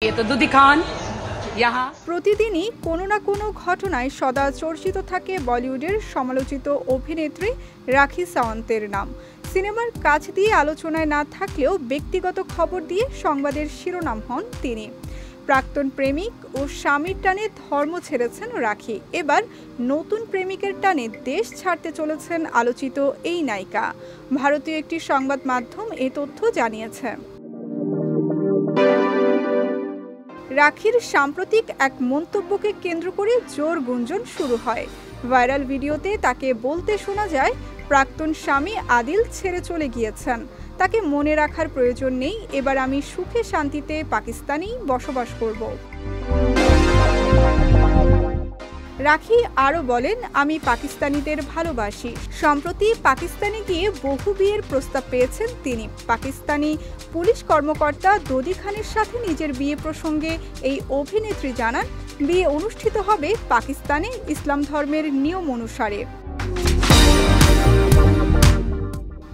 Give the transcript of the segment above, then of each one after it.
ये तो दुदी खान यहाँ প্রতিদিনই কোনো না কোনো ঘটনায় সদা চর্চিত থাকে বলিউডের সমালোচিত অভিনেত্রী রাখি সাওয়ান্তের নাম। সিনেমার কাজ দিয়ে আলোচনায় না থাকলেও ব্যক্তিগত খবর দিয়ে সংবাদের শিরোনাম হন তিনি। প্রাক্তন প্রেমিক ও স্বামীর টানে ধর্ম ছেড়েছেন রাখি। এবার নতুন প্রেমিকের টানে দেশ ছাড়তে চলেছেন আলোচিত এই নায়িকা। ভারতীয় একটি সংবাদ মাধ্যম এই তথ্য জানিয়েছে। রাখির সাম্প্রতিক এক মন্তব্যকে কেন্দ্র করে জোর গুঞ্জন শুরু হয়। ভাইরাল ভিডিওতে তাকে বলতে শোনা যায়, প্রাক্তন স্বামী আদিল ছেড়ে চলে গিয়েছেন, তাকে মনে রাখার প্রয়োজন নেই, এবার আমি সুখে শান্তিতে পাকিস্তানেই বসবাস করব। রাখি আরও বলেন, আমি পাকিস্তানিদের ভালোবাসি। সম্প্রতি পাকিস্তানে গিয়ে বহু বিয়ের প্রস্তাব পেয়েছেন তিনি। পাকিস্তানি পুলিশ কর্মকর্তা দোদি খানের সাথে নিজের বিয়ে প্রসঙ্গে এই অভিনেত্রী জানান, বিয়ে অনুষ্ঠিত হবে পাকিস্তানে ইসলাম ধর্মের নিয়ম অনুসারে।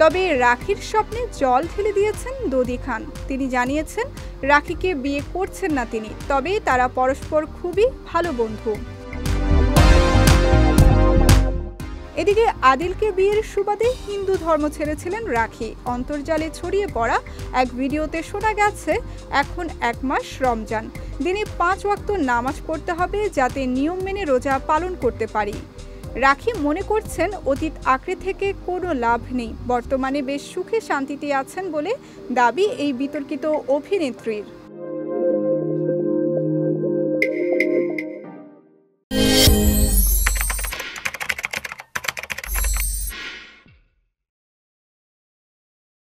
তবে রাখির স্বপ্নে জল ঢেলে দিয়েছেন দোদি খান। তিনি জানিয়েছেন, রাখিকে বিয়ে করছেন না তিনি, তবে তারা পরস্পর খুবই ভালো বন্ধু। এদিকে আদিলকে বিয়ের সুবাদে হিন্দু ধর্ম ছেড়েছিলেন রাখি। অন্তর্জালে ছড়িয়ে পড়া এক ভিডিওতে শোনা গেছে, এখন 1 মাস রমজান, দিনে 5 ওয়াক্ত নামাজ পড়তে হবে যাতে নিয়ম মেনে রোজা পালন করতে পারি। রাখি মনে করছেন, অতীত আঁকড়ে থেকে কোনো লাভ নেই, বর্তমানে বেশ সুখে শান্তিতে আছেন বলে দাবি এই বিতর্কিত অভিনেত্রীর।